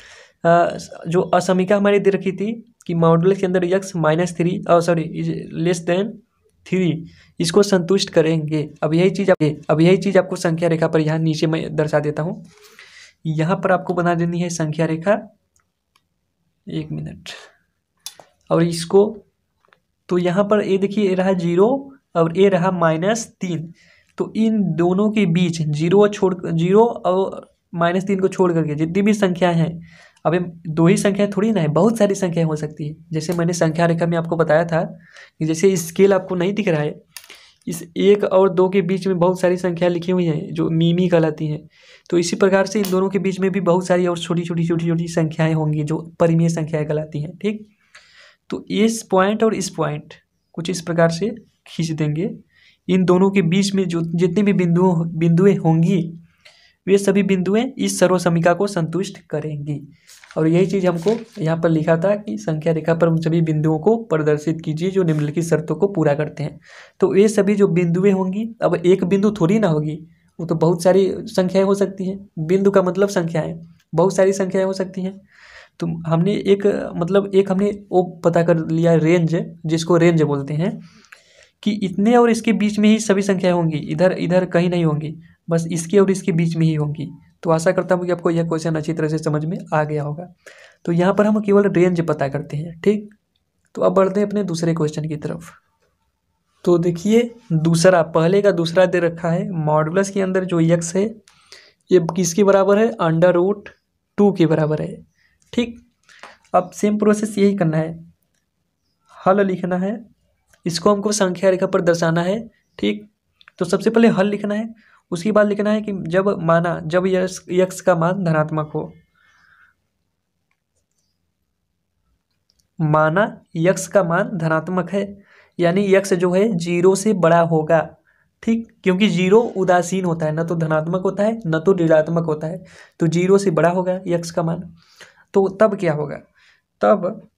जो असमीका हमारी दे रखी थी कि मॉडुलस के अंदर यक्स -3 इसको संतुष्ट करेंगे। अब यही चीज़ आपको संख्या रेखा पर यहाँ नीचे मैं दर्शा देता हूँ। यहाँ पर आपको बना देनी है संख्या रेखा, 1 मिनट, और इसको, तो यहाँ पर ये देखिए ये रहा 0 और ये रहा -3, तो इन दोनों के बीच 0 और -3 को छोड़ करके जितनी भी संख्याएं हैं, अब दो ही संख्याएं थोड़ी ना है, बहुत सारी संख्याएं हो सकती है। जैसे मैंने संख्या रेखा में आपको बताया था कि जैसे स्केल आपको नहीं दिख रहा है, इस 1 और 2 के बीच में बहुत सारी संख्याएं लिखी हुई हैं जो मीमी कहलाती हैं, तो इसी प्रकार से इन दोनों के बीच में भी बहुत सारी और छोटी छोटी संख्याएं होंगी जो परिमेय संख्याएं कहलाती हैं, ठीक। तो इस पॉइंट और इस पॉइंट कुछ इस प्रकार से खींच देंगे, इन दोनों के बीच में जो जितनी भी बिंदुएं होंगी वे सभी बिंदुएं इस सर्वसमीका को संतुष्ट करेंगी। और यही चीज़ हमको यहाँ पर लिखा था कि संख्या रेखा पर उन सभी बिंदुओं को प्रदर्शित कीजिए जो निम्नलिखित शर्तों को पूरा करते हैं। तो ये सभी जो बिंदुएं होंगी, अब एक बिंदु थोड़ी ना होगी, वो तो बहुत सारी संख्याएं हो सकती हैं, बिंदु का मतलब संख्याएं, बहुत सारी संख्याएं हो सकती हैं। तो हमने हमने वो पता कर लिया रेंज, जिसको रेंज बोलते हैं, कि इतने और इसके बीच में ही सभी संख्याएं होंगी, इधर इधर कहीं नहीं होंगी, बस इसके और इसके बीच में ही होंगी। तो आशा करता हूँ कि आपको यह क्वेश्चन अच्छी तरह से समझ में आ गया होगा। तो यहाँ पर हम केवल रेंज पता करते हैं, ठीक। तो अब बढ़ते हैं अपने दूसरे क्वेश्चन की तरफ। तो देखिए दूसरा, पहले का दूसरा दे रखा है, मॉडुलस के अंदर जो यक्स है ये किसके बराबर है, √2 के बराबर है, ठीक। अब सेम प्रोसेस यही करना है, हल लिखना है, इसको हमको संख्या रेखा पर दर्शाना है, ठीक। तो सबसे पहले हल लिखना है, उसके बाद लिखना है कि जब यक्स का मान धनात्मक हो, माना यक्स का मान धनात्मक है, यानी यक्स जो है 0 से बड़ा होगा, ठीक, क्योंकि 0 उदासीन होता है, न तो धनात्मक होता है न तो ऋणात्मक होता है, तो 0 से बड़ा होगा यक्स का मान। तो तब क्या होगा, तब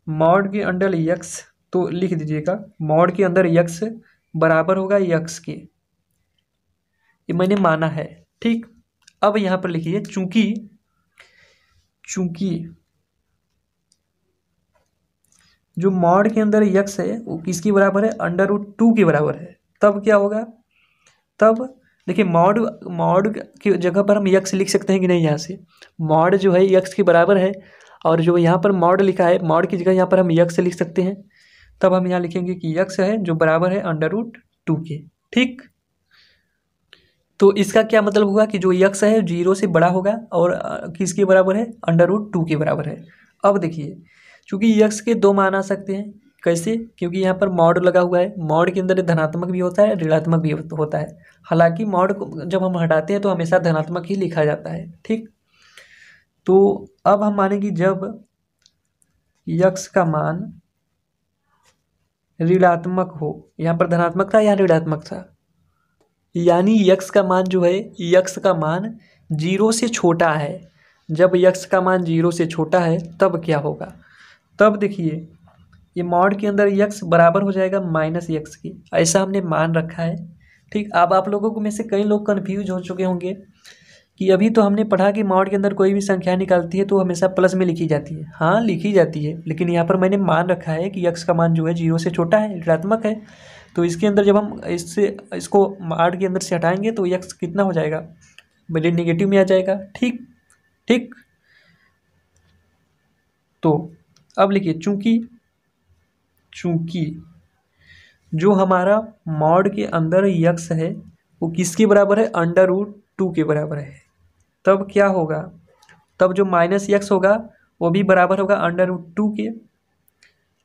मॉड के अंडर यक्स, तो लिख दीजिएगा मॉड के अंदर यक्स बराबर होगा यक्स के, ये मैंने माना है, ठीक, अब यहाँ पर लिखिए चूंकि जो मॉड के अंदर यक्स है वो किसके बराबर है, √2 के बराबर है। तब क्या होगा, तब देखिए मॉड मॉड की जगह पर हम यक्स लिख सकते हैं कि नहीं। यहाँ से मॉड जो है यक्स के बराबर है, और जो यहाँ पर मॉड लिखा है मॉड की जगह यहाँ पर हम यक्स लिख सकते हैं। तब हम यहाँ लिखेंगे कि यक्स है जो बराबर है √2 के। ठीक, तो इसका क्या मतलब हुआ कि जो यक्स है 0 से बड़ा होगा और किसके बराबर है, √2 के बराबर है। अब देखिए चूंकि यक्स के दो मान आ सकते हैं, कैसे, क्योंकि यहाँ पर मॉड लगा हुआ है, मॉड के अंदर धनात्मक भी होता है ऋणात्मक भी होता है। हालांकि मॉड को जब हम हटाते हैं तो हमेशा धनात्मक ही लिखा जाता है। ठीक, तो अब हम मानेंगे जब यक्स का मान ऋणात्मक हो, यहाँ पर धनात्मक था या ऋणात्मक था, यानी यक्स का मान जो है, यक्स का मान 0 से छोटा है। जब यक्स का मान 0 से छोटा है तब क्या होगा, तब देखिए ये मॉड के अंदर यक्स बराबर हो जाएगा -x की, ऐसा हमने मान रखा है। ठीक, अब आप लोगों को में से कई लोग कन्फ्यूज हो चुके होंगे कि अभी तो हमने पढ़ा कि मॉड के अंदर कोई भी संख्या निकालती है तो हमेशा प्लस में लिखी जाती है। हाँ लिखी जाती है, लेकिन यहाँ पर मैंने मान रखा है कि यक्स का मान जो है 0 से छोटा है, ऋणात्मक है। तो इसके अंदर जब हम इसको मॉड के अंदर से हटाएंगे तो यक्स कितना हो जाएगा, बड़े नेगेटिव में आ जाएगा। ठीक ठीक, तो अब लिखिए चूंकि जो हमारा मॉड के अंदर यक्स है वो किसके बराबर है, √2 के बराबर है। तब क्या होगा, तब जो -x होगा वो भी बराबर होगा √2 के।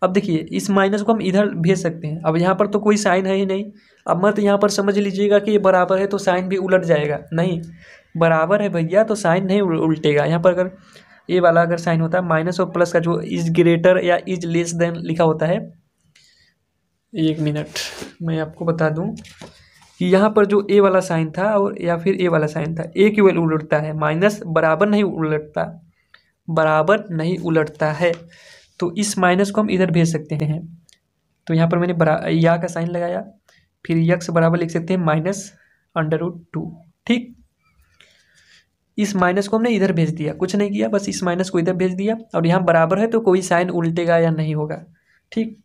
अब देखिए इस माइनस को हम इधर भेज सकते हैं। अब यहाँ पर तो कोई साइन है ही नहीं, अब मत यहाँ पर समझ लीजिएगा कि ये बराबर है तो साइन भी उलट जाएगा, नहीं, बराबर है भैया तो साइन नहीं उल्टेगा। यहाँ पर अगर ये वाला अगर साइन होता है माइनस और प्लस का जो इज ग्रेटर या इज लेस देन लिखा होता है, 1 मिनट मैं आपको बता दूं कि यहाँ पर जो ए वाला साइन था और या फिर ए वाला साइन था, ए केवल उलटता है, माइनस बराबर नहीं उलटता, बराबर नहीं उलटता है। तो इस माइनस को हम इधर भेज सकते हैं। तो यहाँ पर मैंने या का साइन लगाया, फिर यक्स बराबर लिख सकते हैं -√2। ठीक, इस माइनस को हमने इधर भेज दिया, कुछ नहीं किया, बस इस माइनस को इधर भेज दिया, और यहाँ बराबर है तो कोई साइन उल्टेगा या नहीं होगा। ठीक,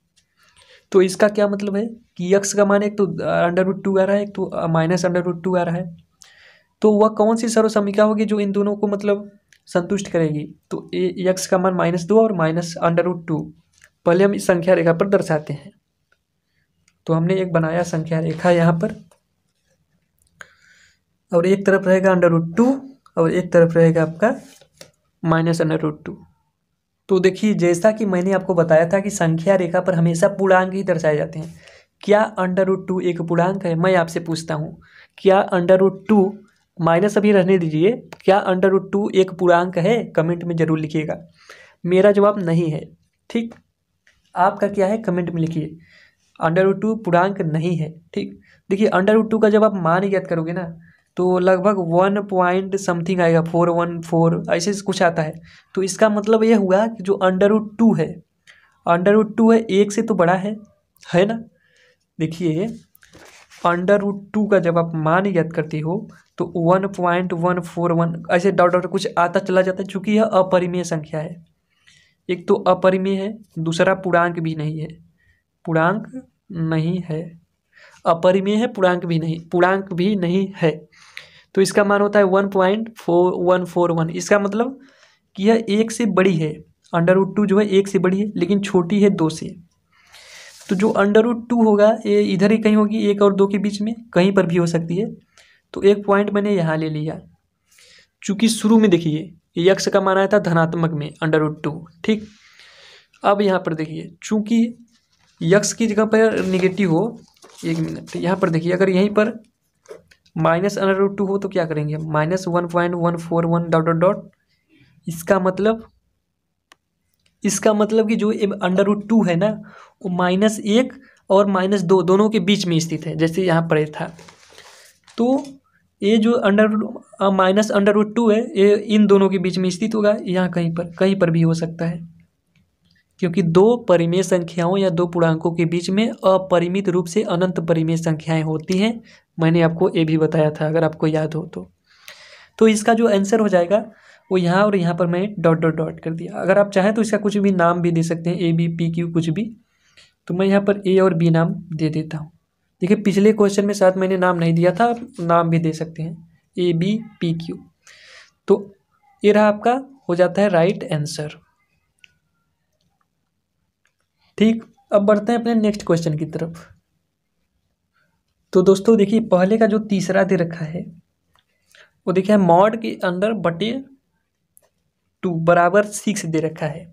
तो इसका क्या मतलब है कि यक्स का मान एक तो √2 आ रहा है, एक तो -√2 आ रहा है। तो वह कौन सी सर्वसमीका होगी जो इन दोनों को मतलब संतुष्ट करेगी, तो यक्स का मान -2 और -√2। पहले हम इस संख्या रेखा पर दर्शाते हैं। तो हमने एक बनाया संख्या रेखा यहाँ पर, और एक तरफ रहेगा √2 और एक तरफ रहेगा आपका -√2। तो देखिए जैसा कि मैंने आपको बताया था कि संख्या रेखा पर हमेशा पूर्णांक ही दर्शाए जाते हैं। क्या √2 एक पूर्णांक है, मैं आपसे पूछता हूँ, क्या √2 माइनस अभी रहने दीजिए, क्या √2 एक पूर्णांक है, कमेंट में जरूर लिखिएगा। मेरा जवाब नहीं है। ठीक, आपका क्या है कमेंट में लिखिए, √2 पूर्णांक नहीं है। ठीक, देखिए √2 का जब आप मान ज्ञात करोगे ना तो लगभग 1 पॉइंट समथिंग आएगा, 414 ऐसे कुछ आता है। तो इसका मतलब यह हुआ कि जो √2 है, √2 है, एक से तो बड़ा है ना। देखिए √2 का जब आप मान ज्ञात करते हो तो 1.141 ऐसे डॉट डॉट कुछ आता चला जाता है, चूँकि यह अपरिमेय संख्या है। एक तो अपरिमेय है, दूसरा पूर्णांक भी नहीं है, पूर्णांक नहीं है, अपरिमेय है, पूर्णांक भी नहीं है। तो इसका मान होता है 1.4141। इसका मतलब कि यह एक से बड़ी है, √2 जो है एक से बड़ी है लेकिन छोटी है 2 से। तो जो √2 होगा ये इधर ही कहीं होगी, 1 और 2 के बीच में कहीं पर भी हो सकती है। तो एक पॉइंट मैंने यहाँ ले लिया, चूँकि शुरू में देखिए यक्स का मान आया था धनात्मक में √2। ठीक, अब यहाँ पर देखिए चूँकि यक्स की जगह पर नेगेटिव हो, 1 मिनट यहाँ पर देखिए अगर यहीं पर -√2 हो तो क्या करेंगे, -1.141 डॉट डॉट डॉट। इसका मतलब कि जो √2 है ना वो -1 और -2 दोनों के बीच में स्थित है, जैसे यहाँ पर था। तो ये जो -√2 है ये इन दोनों के बीच में स्थित होगा, यहाँ कहीं पर भी हो सकता है, क्योंकि दो परिमेय संख्याओं या दो पूर्णांकों के बीच में अपरिमित रूप से अनंत परिमेय संख्याएं होती हैं। मैंने आपको ये भी बताया था अगर आपको याद हो तो। तो इसका जो आंसर हो जाएगा वो यहाँ और यहाँ पर मैं डॉट डॉट डॉट कर दिया। अगर आप चाहें तो इसका कुछ भी नाम भी दे सकते हैं, ए बी पी क्यू कुछ भी, तो मैं यहाँ पर ए और बी नाम दे देता हूँ। देखिए पिछले क्वेश्चन में शायद मैंने नाम नहीं दिया था, आप नाम भी दे सकते हैं ए बी पी क्यू। तो ये रहा आपका, हो जाता है राइट आंसर। ठीक, अब बढ़ते हैं अपने नेक्स्ट क्वेश्चन की तरफ। तो दोस्तों देखिए पहले का जो तीसरा दे रखा है वो देखिए मॉड के अंदर बटे 2 बराबर 6 दे रखा है।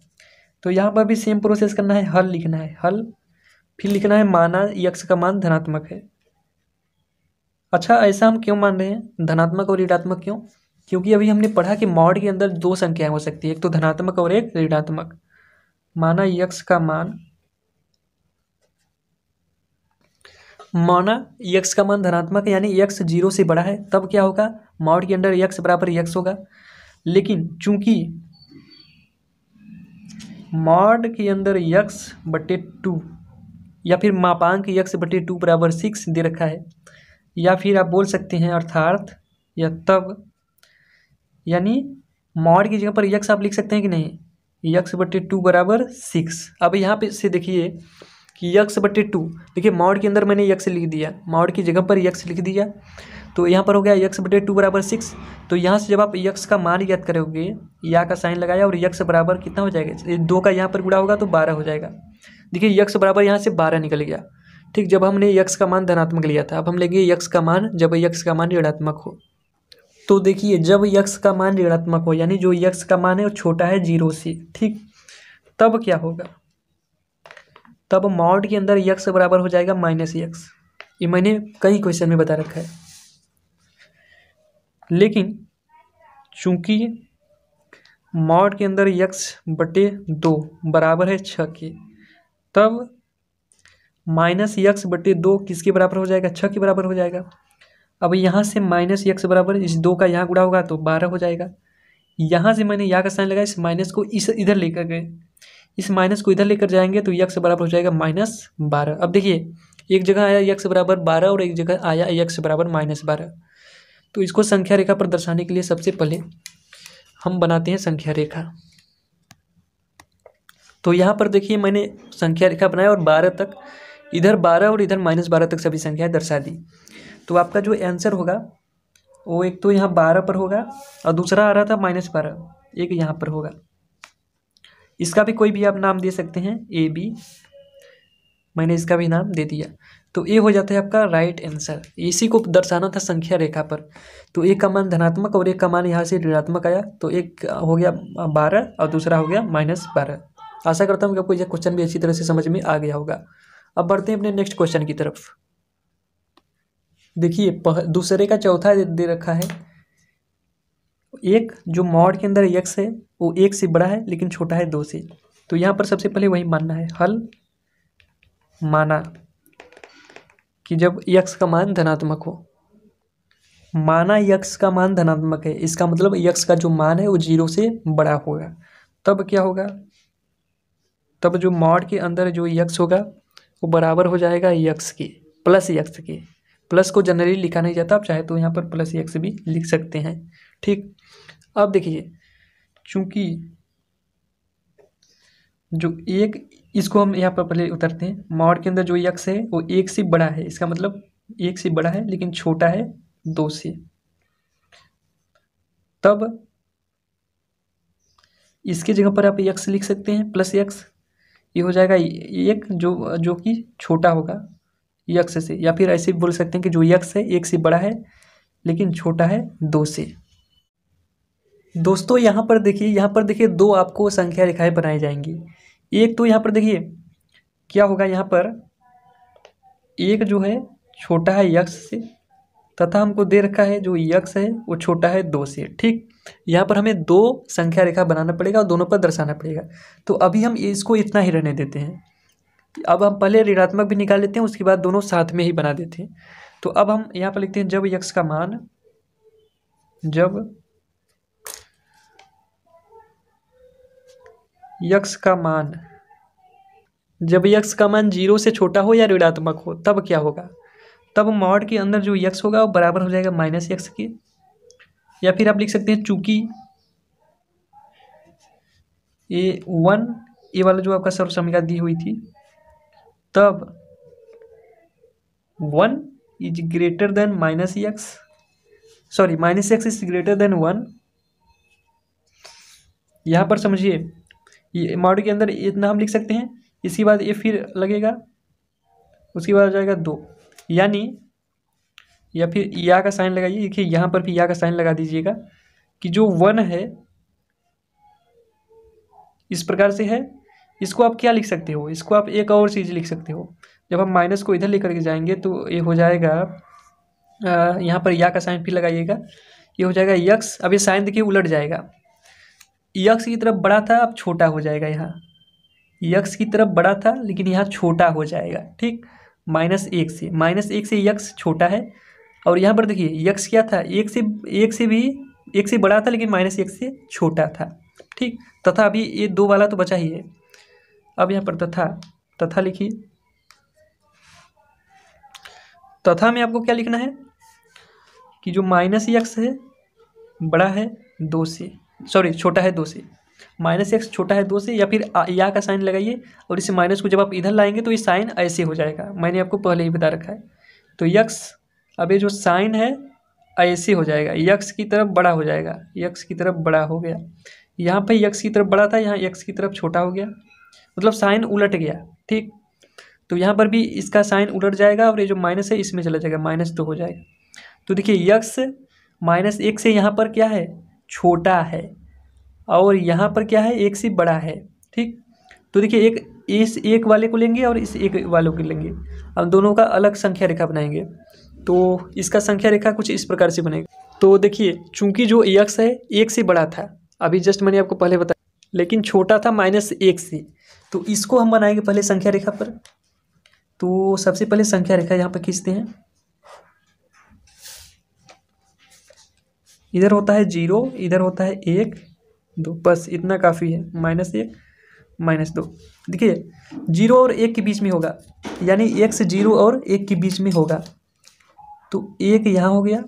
तो यहाँ पर भी सेम प्रोसेस करना है, हल लिखना है, हल फिर लिखना है माना यक्स का मान धनात्मक है। अच्छा ऐसा हम क्यों मान रहे हैं धनात्मक और ऋणात्मक क्यों? क्योंकि अभी हमने पढ़ा कि मॉड के अंदर दो संख्याएं हो सकती है, एक तो धनात्मक और एक ऋणात्मक। माना यक्स का मान धनात्मक है, यानी यक्स 0 से बड़ा है, तब क्या होगा मॉड के अंदर यक्स बराबर यक्स होगा। लेकिन चूंकि मॉड के अंदर यक्स बटे 2 या फिर मापांक यक्स बटे 2 बराबर 6 दे रखा है, या फिर आप बोल सकते हैं अर्थात या तब, यानी मॉड की जगह पर यक्स आप लिख सकते हैं कि नहीं, यक्स बटे 2 बराबर 6। अब यहाँ पे से देखिए कि यक्स बटे 2, देखिए मॉड के अंदर मैंने यक्स लिख दिया, मॉड की जगह पर यक्स लिख दिया, तो यहाँ पर हो गया यक्स बटे 2 बराबर 6। तो यहाँ से जब आप यक्स का मान याद करोगे, या का साइन लगाया और यक्स बराबर कितना हो जाएगा, 2 का यहाँ पर गुणा होगा तो 12 हो जाएगा। देखिए यक्स बराबर यहाँ से 12 निकल गया। ठीक, जब हमने यक्स का मान धनात्मक लिया था, अब हम लेंगे यक्स का मान जब यक्स का मान ऋणात्मक हो। तो देखिए जब यक्स का मान ऋणात्मक हो, यानी जो यक्स का मान है वो छोटा है 0 से, ठीक, तब क्या होगा, तब मॉड के अंदर यक्स बराबर हो जाएगा माइनस यक्स। ये मैंने कई क्वेश्चन में बता रखा है। लेकिन चूंकि मॉड के अंदर यक्स बटे 2 बराबर है 6 के, तब माइनस यक्स बटे 2 किसके बराबर हो जाएगा, 6 के बराबर हो जाएगा। अब यहाँ से माइनस यक्स बराबर इस 2 का यहाँ गुणा होगा तो 12 हो जाएगा। यहाँ से मैंने यहाँ का साइन लगाया, इस माइनस को इस इधर लेकर गए, इस माइनस को इधर लेकर जाएंगे तो यक्स बराबर हो जाएगा -12। अब देखिए एक जगह आया यक्स बराबर 12 और एक जगह आया यक्स बराबर -12। तो इसको संख्या रेखा पर दर्शाने के लिए सबसे पहले हम बनाते हैं संख्या रेखा। तो यहाँ पर देखिए मैंने संख्या रेखा बनाया और 12 तक, इधर 12 और इधर -12 तक सभी संख्याएं दर्शा दी। तो आपका जो आंसर होगा वो एक तो यहाँ 12 पर होगा और दूसरा आ रहा था -12, एक यहाँ पर होगा। इसका भी कोई भी आप नाम दे सकते हैं, ए बी, मैंने इसका भी नाम दे दिया। तो ये हो जाता है आपका राइट आंसर। इसी को दर्शाना था संख्या रेखा पर। तो एक का मान धनात्मक और एक का मान यहाँ से ऋणात्मक आया, तो एक हो गया 12 और दूसरा हो गया -12। आशा करता हूँ कि आपको यह क्वेश्चन भी अच्छी तरह से समझ में आ गया होगा। अब बढ़ते हैं अपने नेक्स्ट क्वेश्चन की तरफ। देखिए दूसरे का चौथा दे रखा है, एक जो मॉड के अंदर यक्स है वो 1 से बड़ा है लेकिन छोटा है 2 से। तो यहाँ पर सबसे पहले वही मानना है, हल माना कि जब यक्स का मान धनात्मक हो, माना यक्स का मान धनात्मक है, इसका मतलब यक्स का जो मान है वो 0 से बड़ा होगा, तब क्या होगा, तब जो मॉड के अंदर जो यक्स होगा वो बराबर हो जाएगा यक्स के प्लस यक्स के। प्लस को जनरली लिखा नहीं जाता, आप चाहे तो यहाँ पर प्लस यक्स भी लिख सकते हैं। ठीक, अब देखिए चूंकि जो एक, इसको हम यहाँ पर पहले उतरते हैं, मॉड के अंदर जो यक्स है वो 1 से बड़ा है, इसका मतलब 1 से बड़ा है लेकिन छोटा है 2 से, तब इसकी जगह पर आप यक्स लिख सकते हैं प्लस यक्स। ये हो जाएगा एक जो कि छोटा होगा यक्स से, या फिर ऐसे भी बोल सकते हैं कि जो यक्स है 1 से बड़ा है लेकिन छोटा है 2 से। दोस्तों यहाँ पर देखिए दो आपको संख्या रेखाएं बनाई जाएंगी। एक तो यहाँ पर देखिए क्या होगा, यहाँ पर एक जो है छोटा है यक्स से, तथा हमको दे रखा है जो यक्स है वो छोटा है 2 से। ठीक, यहाँ पर हमें दो संख्या रेखा बनाना पड़ेगा और दोनों पर दर्शाना पड़ेगा। तो अभी हम इसको इतना ही रहने देते हैं। अब हम पहले ऋणात्मक भी निकाल लेते हैं, उसके बाद दोनों साथ में ही बना देते हैं। तो अब हम यहाँ पर लिखते हैं जब यक्स का मान, जब यक्स का मान 0 से छोटा हो या ऋणात्मक हो, तब क्या होगा, तब मॉड के अंदर जो यक्स होगा वो बराबर हो जाएगा -x के, या फिर आप लिख सकते हैं चूंकि A1 ये वाला जो आपका सर्व समीकरण दी हुई थी, तब 1 is greater than minus x, sorry minus x is greater than 1। यहाँ पर समझिए ये मॉड्यूल के अंदर इतना हम लिख सकते हैं, इसके बाद ये फिर लगेगा, उसके बाद आ जाएगा 2, यानी या फिर या का साइन लगाइए। देखिए यहाँ पर भी या का साइन लगा दीजिएगा कि जो 1 है इस प्रकार से है, इसको आप क्या लिख सकते हो, इसको आप एक और चीज़ लिख सकते हो। जब हम माइनस को इधर लेकर के जाएंगे तो ये हो जाएगा, यहाँ पर या का साइन फिर लगाइएगा, ये हो जाएगा यक्स। अब ये साइन देखिए उलट जाएगा, यक्स की तरफ बड़ा था अब छोटा हो जाएगा, यहाँ यक्स की तरफ बड़ा था लेकिन यहाँ छोटा हो जाएगा, ठीक। माइनस एक से यक्स छोटा है, और यहाँ पर देखिए यक्स क्या था, एक से बड़ा था लेकिन माइनस एक से छोटा था, ठीक। तथा अभी ये 2 वाला तो बचा ही है। अब यहाँ पर तथा लिखिए, तथा में आपको क्या लिखना है कि जो माइनस एक्स है बड़ा है 2 से, सॉरी छोटा है 2 से, माइनस एक्स छोटा है 2 से, या फिर या का साइन लगाइए और इस माइनस को जब आप इधर लाएंगे तो ये साइन ऐसे हो जाएगा, मैंने आपको पहले ही बता रखा है। तो यक्स, अब ये जो साइन है ऐसे हो जाएगा, यक्स की तरफ बड़ा हो जाएगा, यक्स की तरफ बड़ा हो गया। यहाँ पे यक्स की तरफ बड़ा था, यहाँ यक्स की तरफ छोटा हो गया, मतलब साइन उलट गया, ठीक। तो यहाँ पर भी इसका साइन उलट जाएगा और ये जो माइनस है इसमें चला जाएगा, -2 हो जाएगा। तो देखिए यक्स -1 से यहाँ पर क्या है, छोटा है, और यहाँ पर क्या है, 1 से बड़ा है, ठीक। तो देखिए इस एक वाले को लेंगे और इस एक वाले को लेंगे, अब दोनों का अलग संख्या रेखा बनाएंगे। तो इसका संख्या रेखा कुछ इस प्रकार से बनेगा। तो देखिए चूंकि जो यक्स है 1 से बड़ा था, अभी जस्ट मैंने आपको पहले बताया, लेकिन छोटा था -1 से, तो इसको हम बनाएंगे पहले संख्या रेखा पर। तो सबसे पहले संख्या रेखा यहाँ पर खींचते हैं, इधर होता है 0, इधर होता है 1 2, बस इतना काफ़ी है, -1 -2। देखिए 0 और 1 के बीच में होगा, यानी x 0 और 1 के बीच में होगा, तो 1 यहाँ हो गया,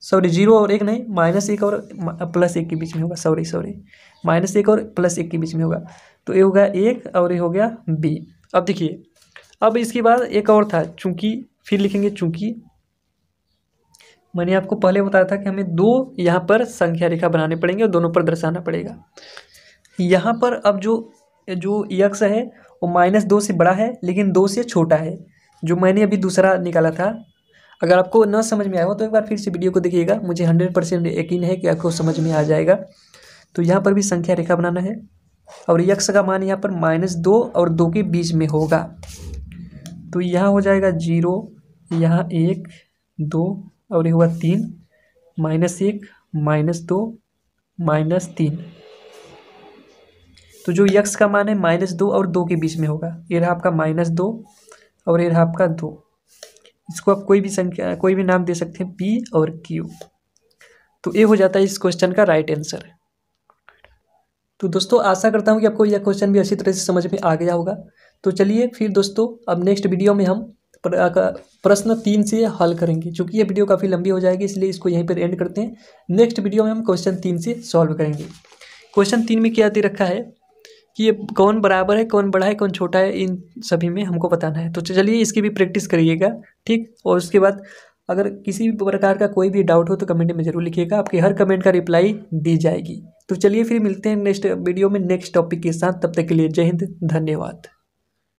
सॉरी 0 और 1 नहीं, -1 और +1 के बीच में होगा, सॉरी -1 और +1 के बीच में होगा, तो ये हो गया 1 और ये हो गया b। अब देखिए अब इसके बाद एक और था चूंकि, फिर लिखेंगे चूंकि, मैंने आपको पहले बताया था कि हमें 2 यहाँ पर संख्या रेखा बनाने पड़ेंगे और दोनों पर दर्शाना पड़ेगा। यहाँ पर अब जो यक्स है वो -2 से बड़ा है लेकिन 2 से छोटा है, जो मैंने अभी दूसरा निकाला था। अगर आपको न समझ में आया हो तो एक बार फिर से वीडियो को देखिएगा, मुझे 100% यकीन है कि आपको समझ में आ जाएगा। तो यहाँ पर भी संख्या रेखा बनाना है, और यक्स का मान यहाँ पर -2 और 2 के बीच में होगा, तो यहाँ हो जाएगा 0, यहाँ 1 2 और ये हुआ 3, -1 -2 -3। तो जो यक्स का मान है -2 और 2 के बीच में होगा, ये रहा आपका -2 और ये रहा आपका 2। इसको आप कोई भी संख्या, कोई भी नाम दे सकते हैं, P और Q। तो ये हो जाता है इस क्वेश्चन का राइट आंसर। तो दोस्तों आशा करता हूँ कि आपको यह क्वेश्चन भी अच्छी तरह से समझ में आ गया होगा। तो चलिए फिर दोस्तों अब नेक्स्ट वीडियो में हम प्रश्न 3 से हल करेंगे। चूँकि ये वीडियो काफ़ी लंबी हो जाएगी इसलिए इसको यहीं पर एंड करते हैं। नेक्स्ट वीडियो में हम क्वेश्चन 3 से सॉल्व करेंगे। क्वेश्चन 3 में क्या दे रखा है कि ये कौन बराबर है, कौन बड़ा है, कौन छोटा है, इन सभी में हमको बताना है। तो चलिए इसकी भी प्रैक्टिस करिएगा, ठीक। और उसके बाद अगर किसी भी प्रकार का कोई भी डाउट हो तो कमेंट में ज़रूर लिखिएगा, आपके हर कमेंट का रिप्लाई दी जाएगी। तो चलिए फिर मिलते हैं नेक्स्ट वीडियो में नेक्स्ट टॉपिक के साथ, तब तक के लिए जय हिंद, धन्यवाद।